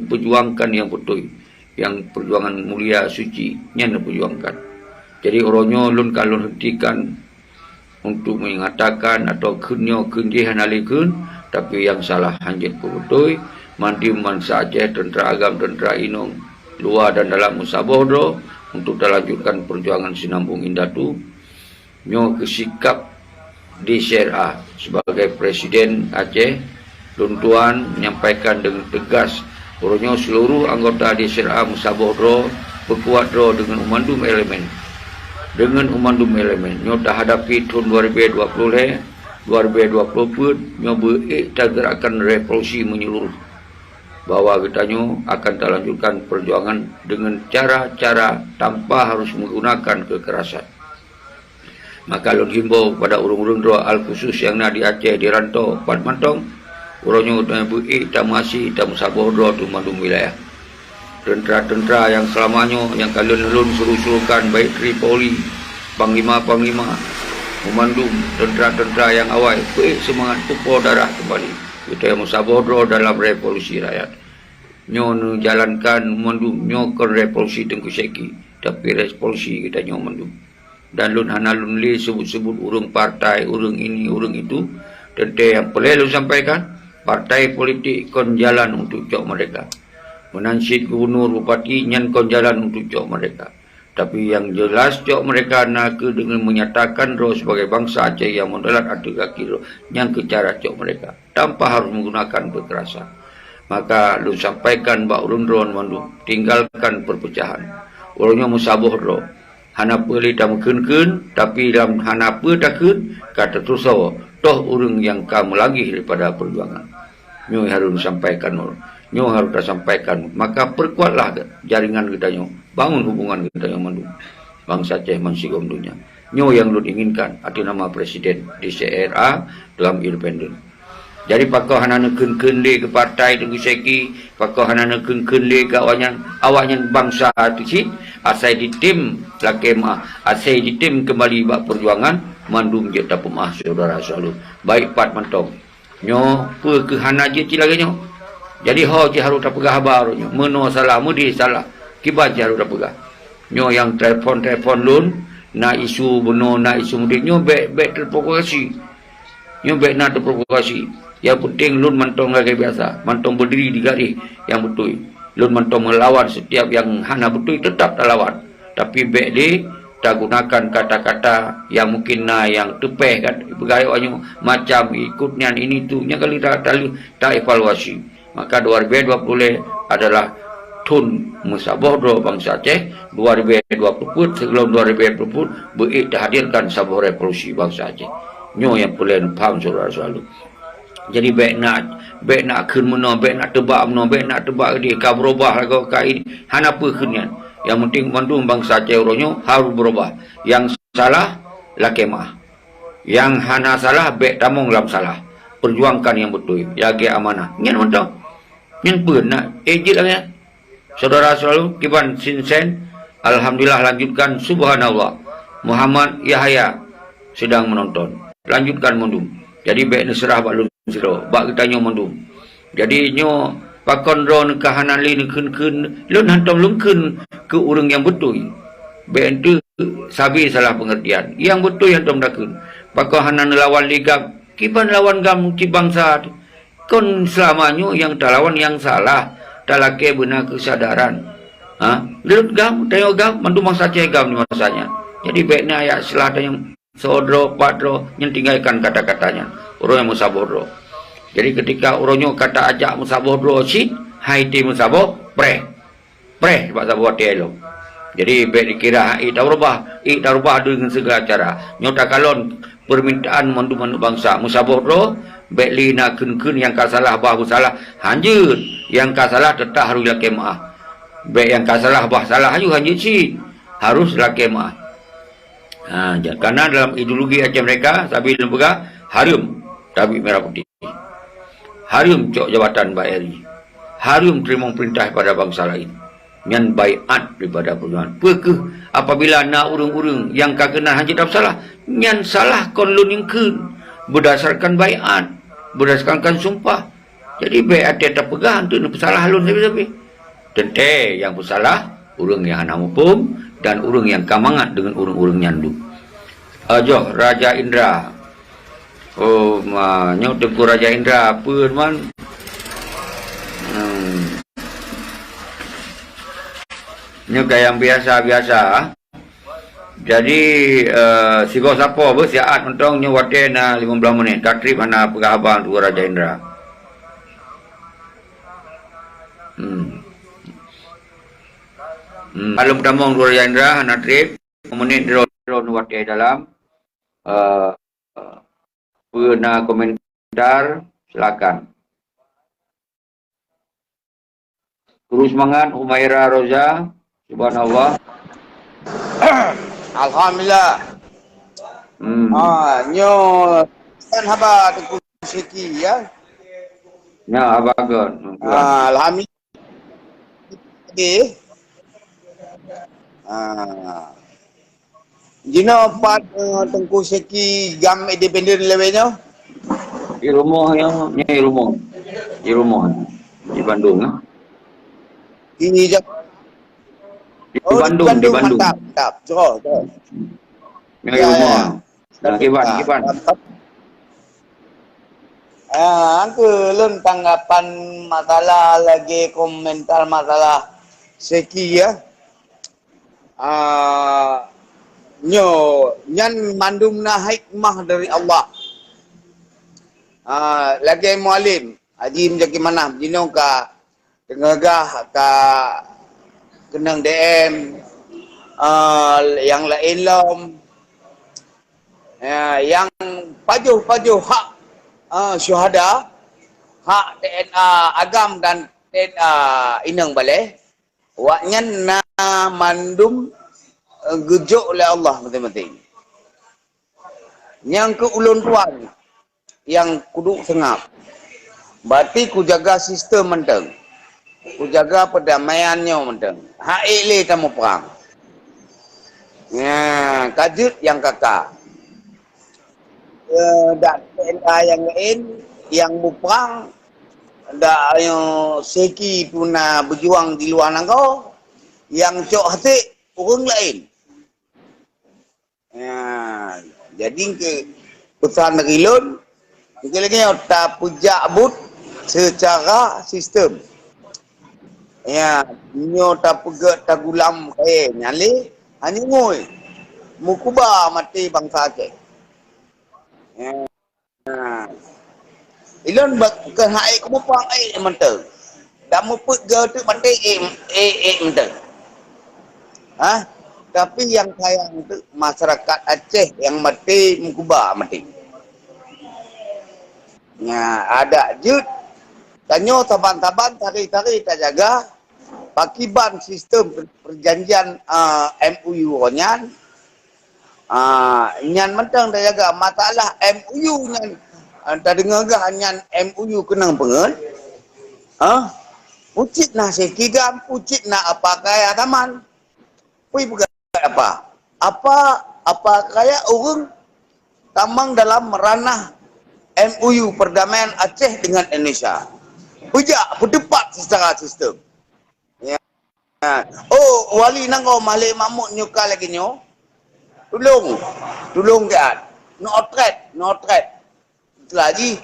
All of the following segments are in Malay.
perjuangkan yang betul, yang perjuangan mulia suci yang perjuangkan. Jadi orangnya lun kalau hentikan untuk mengatakan atau kunyo kunjihan alikun, tapi yang salah hanjit betul mandi mansa Aceh, tentera agam, tentera inong luar dan dalam musabohro untuk melanjutkan perjuangan Sinambung Indah tu. Nyo kesikap di CRA sebagai Presiden Aceh, Tuan menyampaikan dengan tegas orangnya seluruh anggota di CRA musabohro berkuat dengan umandum elemen. Dengan umandum elemen, nyo dah hadapi tahun 2020 nyo kita gerakan revolusi menyeluruh. Bahwa kita nyo akan terlanjutkan perjuangan dengan cara-cara tanpa harus menggunakan kekerasan. Maka lun himbau pada urung-urung doa al-khusus yang ada di Aceh, di Rantau, Pat Mantong, urangnya kita masih kita musabohro tu mandum wilayah. Tentera-tentera yang selamanya yang kalian lun suruh-suruhkan baik Tripoli, Panglima-Panglima, memandum tentera-tentera yang awal, baik semangat tumpah darah kembali. Kita yang musabohro dalam revolusi rakyat. Nyo jalankan memandum, nyo kon revolusi Tengku Seki, tapi revolusi kita nyo memandum. Dan lun hana lun li sebut-sebut urung partai, urung ini, urung itu. Tentang yang perlu sampaikan, partai politik kon jalan untuk cok mereka. Menansid gubernur bupati nyan kon jalan untuk cok mereka. Tapi yang jelas cok mereka nak dengan menyatakan roh sebagai bangsa Aceh yang modelat atau kaki roh yang ke cara cok mereka tanpa harus menggunakan kekerasan. Maka lu sampaikan bak urun ron mandu tinggalkan perpecahan. Orangnya musabohro. Hanapa li tak mungkin tapi dalam hanapa takun kata tersawa toh urang yang kamu lagi daripada perjuangan. Nyo harus sampaikan nyo harus sampaikan, maka perkuatlah jaringan kita nyo, bangun hubungan kita yang mandu bangsa Aceh mansigom dunia. Nyo yang lu inginkan arti nama presiden di CRA dalam independen. Jadi pakau hanana keun-keun le ke partai Tengku Seki, pakau hanana keun-keun le ke awaknya bangsa tu asai di tim lakemah, asai di tim kembali bak perjuangan mandum je tak pemah saudara selalu. Baik Pat Mantong. Nyo pe ke hana je ti lagi nyo. Jadi ho je harus tak pegah habar nyo. Meno salah, mudi salah. Kiba je harus tak pegah. Nyo yang telefon lun na isu beno na isu mudi nyo baik terprovokasi. Nyo baik nak terprovokasi. Yang penting lun mantong lagi biasa. Mantong berdiri di garis yang betul. Lun mantong melawan setiap yang hana betul tetap tak lawan. Tapi baik dia tak gunakan kata-kata yang mungkin yang tepeh kan. Bergaya macam ikutnya ini tu. Yang kali tak evaluasi. Maka 2020 adalah tun musabohro bangsa Aceh. 2020 sebelum 2020 baik hadirkan sabuh revolusi bangsa Aceh. Nyo yang perlu faham saudara selalu. Jadi baik nak keun meno, baik nak tebak meno, baik nak tebak dia ka berubah lagu ka ini. Hanapa keunian? Yang penting mandum bangsa Aceh oronyo harus berubah. Yang salah lakemah. Yang hana salah baik tamong dalam salah. Perjuangkan yang betul, jaga amanah. Nyan mantap. Nyan pun nak ejit lah. Saudara selalu kiban sinsen, alhamdulillah lanjutkan subhanallah. Muhammad Yahya sedang menonton. Lanjutkan mandum. Jadi baik neserah bak lun siro, bak kita nyo mandum. Jadi nyo pakon ron ke hanali ni keun lun hantam lungkeun ke urang yang betul. Baik itu sabi salah pengertian. Yang betul yang tom dakun. Pakon hanan lawan ligam, kiban lawan gam ci bangsa. Kon selamanya yang lawan yang salah, talake benar kesadaran. Lut gam, tayo gam, mandum bangsa Aceh gam ni masanya. Jadi baiknya ayat selah yang sodro, padro, yang tinggalkan kata-katanya. Orang yang musabohro. Jadi ketika orangnya kata ajak musabohro si, hai ti musaboh, preh sebab saboh tielo. Jadi baik dikira tak rubah dengan segala cara. Nyota kalon permintaan mandu-mandu bangsa musabohro, baik li nak kun yang kasalah bah salah, hanjut yang kasalah tetap harus lakemah. Baik yang kasalah bah salah hanjut si, harus lakemah. Karena dalam ideologi Aceh mereka sabi lembaga harum tabik merah putih, harum cok jabatan bayari, harum terima perintah pada bangsa lain, nyan baiat daripada perjuangan. Pekeh apabila nak urung-urung yang kena haji tak salah, nyan salah kon luningkeun berdasarkan baiat, berdasarkan sumpah. Jadi baik ada tak pegang tu bersalah halun tapi tente yang bersalah urang yang hana mupum dan urang yang kamangat dengan urang-urang nyandu. Ajo Raja Indra. Oh, nyo Tengku Raja Indra apa man? Nyo kayak yang biasa-biasa. Jadi sigo siapa apa siat mentong nyo wate na 15 menit. Takrib ana pegabang Tengku Raja Indra. Kalau pertama Tengku Raja Indra ana trip menit drone wate dalam pernah komentar silakan. Terus semangat Humaira Roza, subhanallah. Alhamdulillah. Nyo kan haba Tengku Syeki ya. Ya, abagon. Alhamdulillah. Jino part Tengku Syeki gam independen lewenya. Di rumah yang di rumah di Bandung. Ini je. Di Bandung. Mantap. Jauh. Di rumah. Kiban. Angku lun tanggapan masalah lagi komentar masalah Syeki ya. Nyan mandumna hikmah dari Allah. Lagi mualim Haji menjadi mana jino ka tengagah ka kenang DM yang lain lom yang pajuh hak syuhada, hak TNA agam dan TNA inang balai waknya na mandum gejuk oleh Allah penting-penting. Yang ke ulun tuan yang kudu sengap. Berarti ku jaga sistem menteng. Ku jaga perdamaiannya menteng. Hak ile tamu perang. Ya, kajut yang kakak. Dan TNA yang lain yang berperang dak yang Syeki puna berjuang di luar nangkau yang cok hati orang lain. Ya, jadi ke pesan dari lun lagi tak pujak but secara sistem. Ya, nyo tak pegat tak gulam kaya nyali hanya ngoi mukuba mati bangsa Aceh. Ya. Ilon ke hai ko pang menteng. Dak mo put ge tu mati menteng. Tapi yang sayang itu masyarakat Aceh yang mati mukuba mati. Ya, ada jut tanyo taban-taban tari-tari tak jaga pakiban sistem perjanjian MOU nyan nyan mentang tak jaga masalah MOU nyan tak dengar gah nyan MOU kenang pengen pucit na Syeki gam pucit na apa kaya taman pui bukan apa kaya orang tamang dalam ranah MOU perdamaian Aceh dengan Indonesia. Bujak berdebat secara sistem. Ya. Oh, wali nanggo Malik Mahmud nyuka lagi nyo. Tolong dia. No threat. Lagi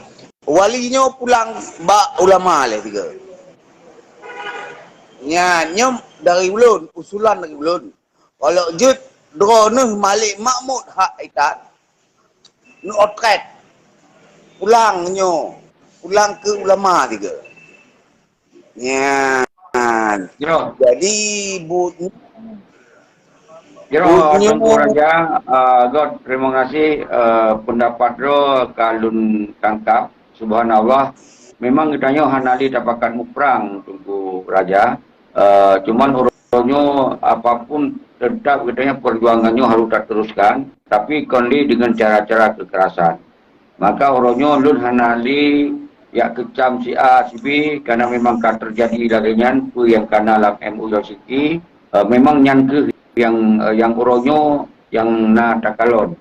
wali nyo pulang ba ulama le tiga. Ya, nyom dari ulun, usulan dari ulun. Kalau jut drone Malik Mahmud hak itat. No threat. Pulang ke ulama tiga. Ya. Jadi Tengku Raja God terima kasih pendapat ro kalun tangkap subhanallah memang kitanya hanali dapakan muprang Tengku Raja cuman uronyo apapun tetap kitanya perjuangannya harus teruskan tapi konli dengan cara-cara kekerasan. Maka orangnya lun hanali ya kecam si A si B karena memang kan terjadi laginya tu yang karena dalam MOU Syeki memang nyangke yang orangnya yang na takalon.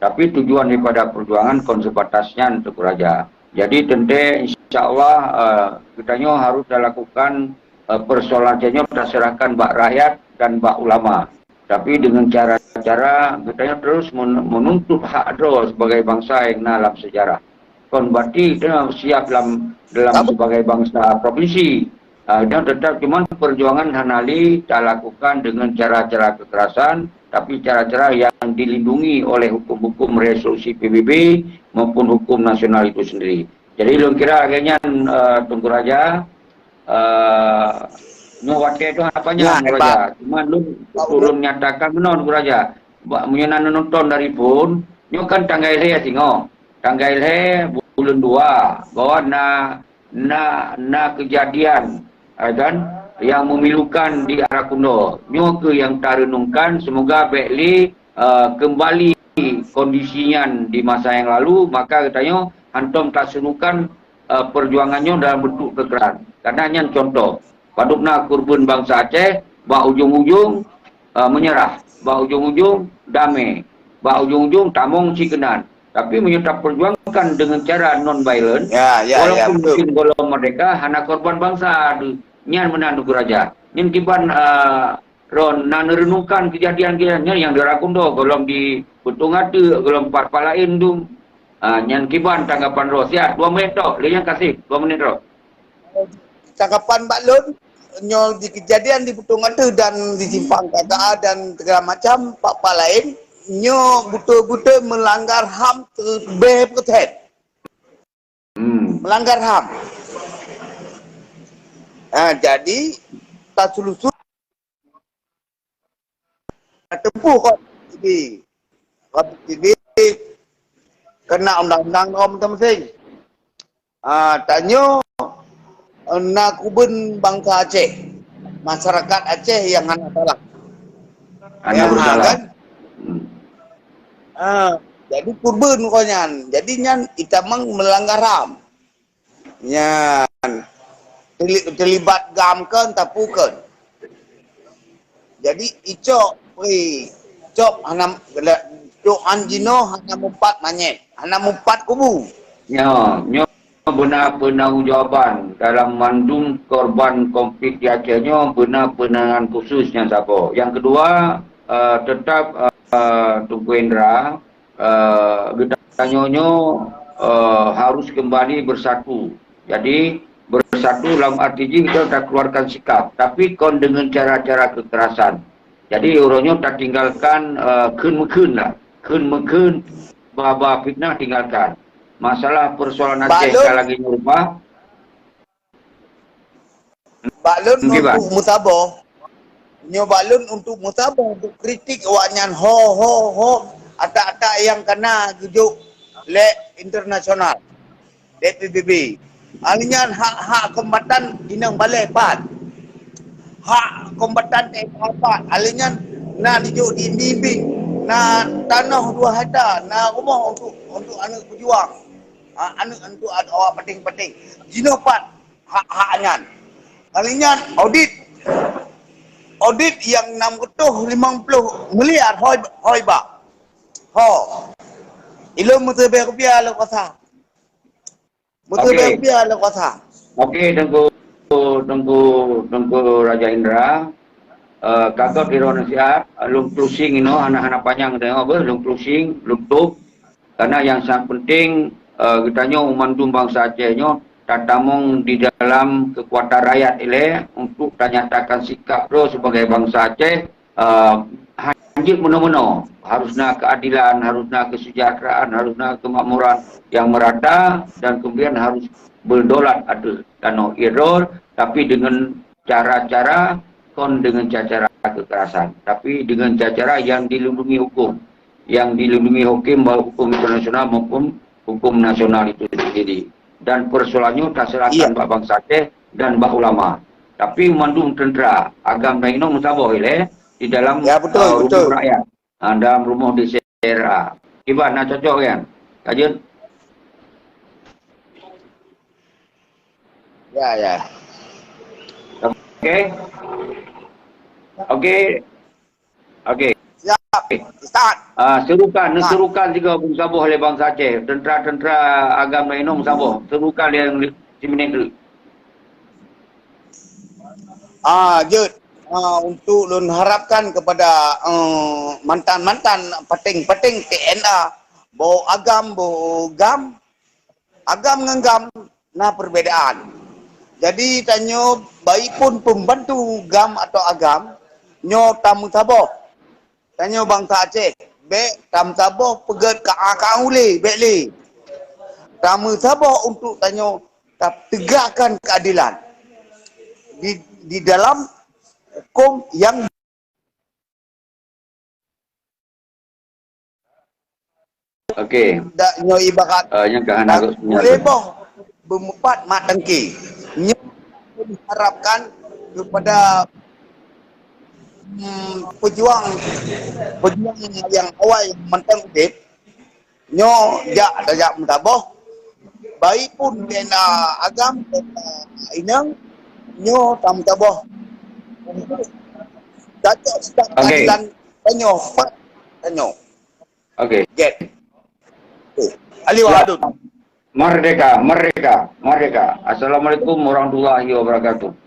Tapi tujuan daripada perjuangan konservatasnya untuk raja. Jadi tentu insyaAllah kitanya harus dilakukan persoalannya berdasarkan bak rakyat dan bak ulama. Tapi dengan cara-cara kitanya terus menuntut hak do sebagai bangsa yang dalam sejarah. Kon berarti kita siap dalam sebagai bangsa provinsi. Dan tetap cuma perjuangan Hanali tak lakukan dengan cara-cara kekerasan, tapi cara-cara yang dilindungi oleh hukum-hukum resolusi PBB maupun hukum nasional itu sendiri. Jadi lu kira akhirnya Tunggu Raja waktu itu apanya Tunggu Raja? Cuma lu turun nyatakan benar Tunggu Raja. Menyenang nonton dari pun, nyu kan tanggal ya singo. Tanggal bulan 2 bahwa na kejadian dan yang memilukan di Arakundo. Nyu ke yang tarenungkan semoga Bekli kembali kondisinya di masa yang lalu, maka katanya hantom tak senukan perjuangannya dalam bentuk kekerasan. Karena hanya contoh, padukna kurban bangsa Aceh, bah ujung-ujung menyerah, bah ujung-ujung damai, bah ujung-ujung tamong cikenan. Tapi menyerta perjuangkan dengan cara non-violent, walaupun mungkin golong merdeka, anak korban bangsa, nyan menandu raja. Nyan kiban ron nanerenungkan kejadian-kejadian yang dirakundo, golong di Putung Atu, golong Palain tu, nyan kiban tanggapan ro. Siap, 2 menit tok, liang kasih, 2 menit ro. Tanggapan Mbak Lun, nyol di kejadian di Putung Atu dan di Simpang KKA dan segala macam, Pak Palain, nyo betul-betul melanggar HAM terbetul. Melanggar HAM. Jadi tak selusur tempuh kok TV kena undang-undang nom masing. Tanya nak kuben bangsa Aceh, masyarakat Aceh yang hanya salah. Hanya bersalah. Kan? Jadi kurban konyan. Jadi nyan itamang melanggar HAM. Nyan terlibat gamkan tapukan. Jadi icok cok hanam cok anjino hanya mumpat manyet. Hanya mumpat kubu. Nyo benar penanggungjawab dalam mandung korban konflik di Aceh nyo benar penanganan khususnya siapa. Yang kedua tetap Tunku Indra getanyonyo harus kembali bersatu. Jadi bersatu dalam arti kita tak keluarkan sikap, tapi kon dengan cara-cara kekerasan. Jadi orangnya tak tinggalkan kun lah, kun baba fitnah tinggalkan. Masalah persoalan Aceh lagi nyurupa. Balun untuk mutabah. Balun untuk mutabah, untuk kritik awaknya ho atak-atak yang kena gujuk le internasional le PBB. Alinya hak kombatan dinang balai pat. Hak kombatan pat. Alinya na dijuk di bimbing, na tanah 2 hektar, na rumah untuk anak berjuang. Anak untuk awak penting-penting. Jino pat hak-haknya. Alinya audit yang 650 miliar hoi ba. Ilo mutebe rupiah lo kasa. Mutebe rupiah lo kasa. Okey, Tunggu Raja Indra. Kakak di ruang nasihat, lung closing ino anak-anak panjang tengok apa, lung closing, tutup. Karena yang sangat penting kitanya umandum bangsa Aceh nyo tatamong di dalam kekuatan rakyat ile untuk nyatakan sikap lo sebagai bangsa Aceh hanjit meno-meno, harusnya keadilan, harusnya kesejahteraan, harusnya kemakmuran yang merata, dan kemudian harus berdolat ada kano error, tapi dengan cara-cara dengan cara kekerasan, tapi dengan cara yang dilindungi hukum, hukum internasional maupun hukum nasional itu sendiri. Dan persoalannya tak serahkan Pak Bangsa Aceh dan Pak Ulama. Tapi mandung tentera agam dan ino musabah di dalam rumah rakyat, dalam rumah DCRA. Iban nak cocok kan? Kajian? Ya. Okey. Ya, start. Serukan juga pun sabuh oleh bangsa Aceh. Tentera-tentera agama Inong sabuh. Serukan yang si menegeri. Jod. Untuk lun harapkan kepada mantan-mantan peting-peting TNA bo agam bo gam agam dengan gam nah perbedaan. Jadi tanyo baik pun pembantu gam atau agam nyo tamu taboh. Tanyo bangsa Aceh be tam taboh pegat ka ule be le. Tamu taboh untuk tanyo tegakkan keadilan di dalam hukum yang Okey. dak nyo ibarat Yang kahan agak boleh boh berempat mak dengki. Nyo diharapkan kepada pejuang yang awal yang mentang udip nyo jak mentaboh baik pun kena agam inang nyo tam taboh datuk sedang keadilan tanyo tanyo Okey. get Ali Wahadun. Merdeka. Assalamualaikum warahmatullahi wabarakatuh.